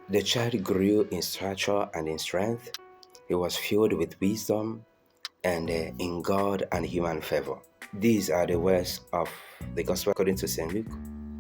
The child grew in stature and in strength. He was filled with wisdom and in God and human favor. These are the words of the Gospel according to St. Luke,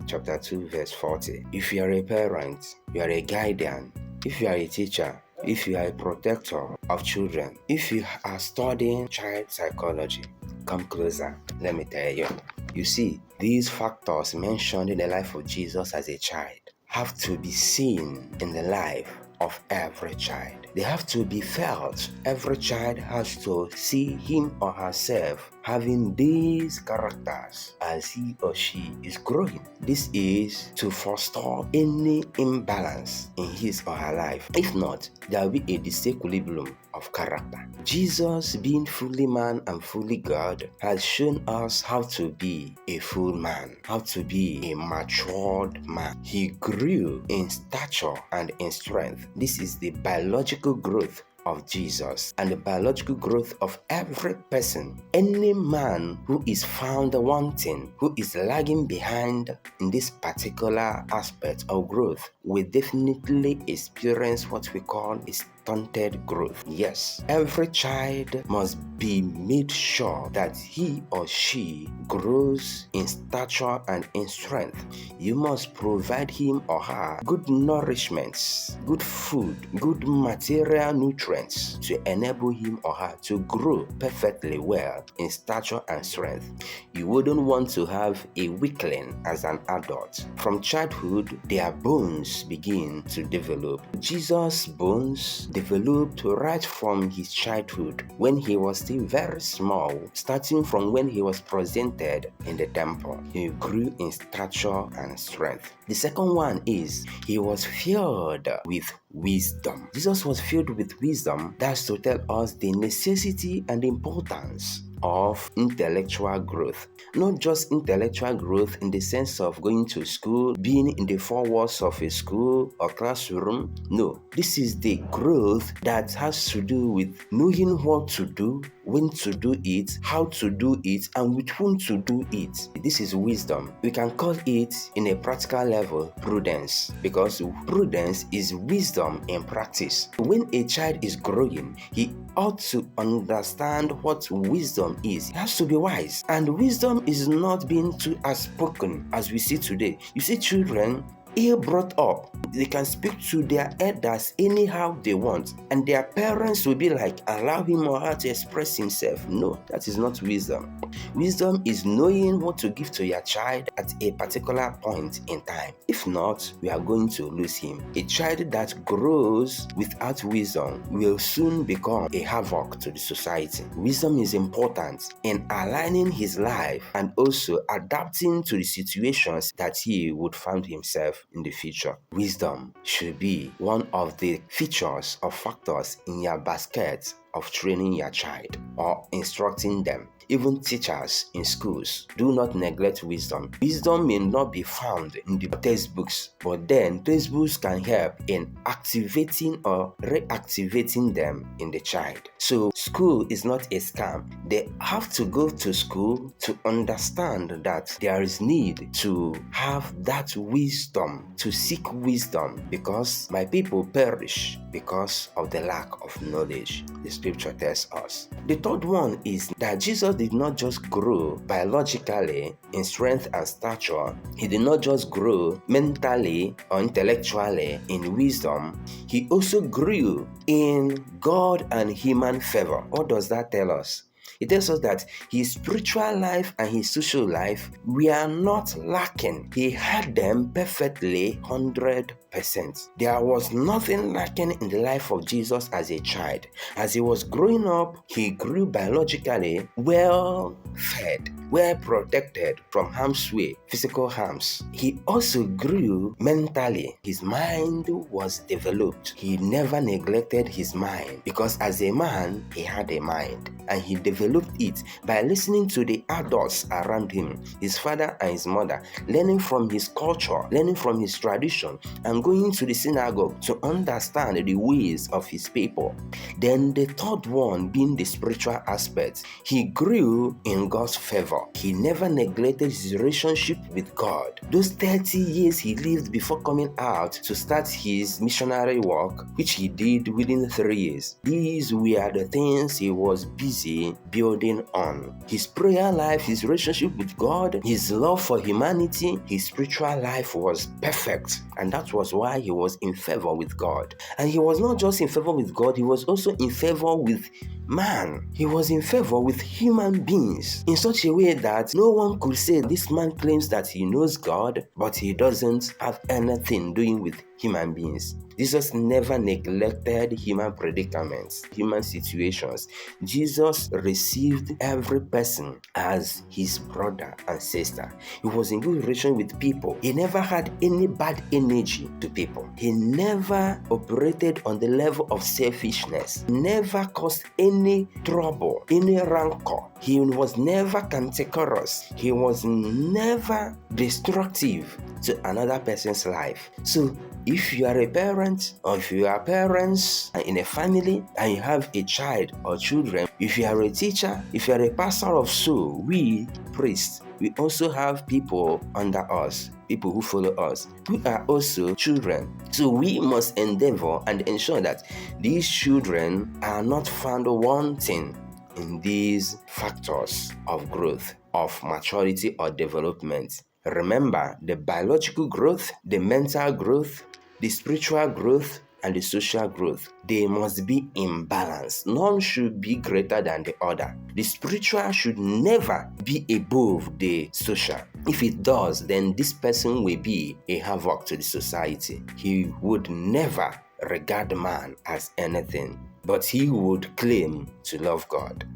chapter 2, verse 40. If you are a parent, you are a guardian, if you are a teacher, if you are a protector of children, if you are studying child psychology, come closer. Let me tell you. You see, these factors mentioned in the life of Jesus as a child have to be seen in the life of every child. They have to be felt. Every child has to see him or herself having these characters as he or she is growing. This is to forestall any imbalance in his or her life. If not, there will be a disequilibrium of character. Jesus, being fully man and fully God, has shown us how to be a full man, how to be a matured man. He grew in stature and in strength. This is the biological growth of Jesus and the biological growth of every person. Any man who is found wanting, who is lagging behind in this particular aspect of growth, will definitely experience what we call a stunted growth. Yes, every child must be made sure that he or she grows in stature and in strength. You must provide him or her good nourishments, good food, good material nutrients to enable him or her to grow perfectly well in stature and strength. You wouldn't want to have a weakling as an adult. From childhood, their bones begin to develop. Jesus' bones developed right from his childhood when he was still very small, starting from when he was presented in the temple. He grew in stature and strength. The second one is he was filled with wisdom. Jesus was filled with wisdom. That's to tell us the necessity and importance of intellectual growth. Not just intellectual growth in the sense of going to school, being in the four walls of a school or classroom. No, this is the growth that has to do with knowing what to do, when to do it, how to do it, and with whom to do it. This is wisdom. We can call it in a practical level prudence, because prudence is wisdom in practice. When a child is growing, he ought to understand what wisdom is. He has to be wise. And wisdom is not being too outspoken as we see today. You see children ill brought up, they can speak to their elders anyhow they want, and their parents will be like, allow him or her to express himself. No, that is not wisdom. Wisdom is knowing what to give to your child at a particular point in time. If not, we are going to lose him. A child that grows without wisdom will soon become a havoc to the society. Wisdom is important in aligning his life and also adapting to the situations that he would find himself in the future. Wisdom should be one of the features or factors in your basket of training your child or instructing them. Even teachers in schools, do not neglect wisdom. Wisdom may not be found in the textbooks, but then textbooks can help in activating or reactivating them in the child. So school is not a scam. They have to go to school to understand that there is need to have that wisdom, to seek wisdom, because my people perish because of the lack of knowledge. The scripture tells us. The third one is that Jesus did not just grow biologically in strength and stature. He did not just grow mentally or intellectually in wisdom. He also grew in God and human favor. What does that tell us? It tells us that his spiritual life and his social life were not lacking. He had them perfectly 100%. There was nothing lacking in the life of Jesus as a child. As he was growing up, he grew biologically well fed, well protected from harm's way, physical harms. He also grew mentally. His mind was developed. He never neglected his mind, because as a man, he had a mind, and he developed it by listening to the adults around him, his father and his mother, learning from his culture, learning from his tradition, and going to the synagogue to understand the ways of his people. Then the third one being the spiritual aspect. He grew in God's favor. He never neglected his relationship with God. Those 30 years he lived before coming out to start his missionary work, which he did within 3 years. These were the things he was busy building on. His prayer life, his relationship with God, his love for humanity, his spiritual life was perfect. And that was why he was in favor with God. And he was not just in favor with God, he was also in favor with man. He was in favor with human beings in such a way that no one could say this man claims that he knows God, but he doesn't have anything doing with human beings. Jesus never neglected human predicaments, human situations. Jesus received every person as his brother and sister. He was in good relation with people. He never had any bad energy to people. He never operated on the level of selfishness, never caused any trouble, any rancor. He was never cantankerous. He was never destructive to another person's life. So if you are a parent, or if you are parents in a family and you have a child or children, if you are a teacher, if you are a pastor of soul, we priests, we also have people under us, people who follow us, who are also children. So we must endeavor and ensure that these children are not found wanting in these factors of growth, of maturity or development. Remember, the biological growth, the mental growth, the spiritual growth, and the social growth, they must be in balance. None should be greater than the other. The spiritual should never be above the social. If it does, then this person will be a havoc to the society. He would never regard man as anything, but he would claim to love God.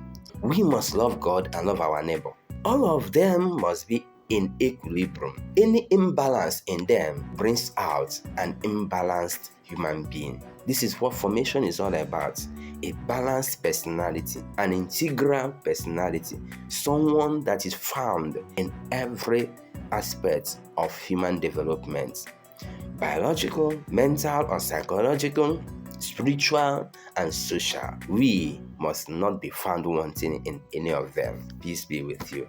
We must love God and love our neighbor. All of them must be in equilibrium. Any imbalance in them brings out an imbalanced human being. This is what formation is all about. A balanced personality, an integral personality, someone that is found in every aspect of human development. Biological, mental or psychological, spiritual and social. We must not be found wanting in any of them. Peace be with you.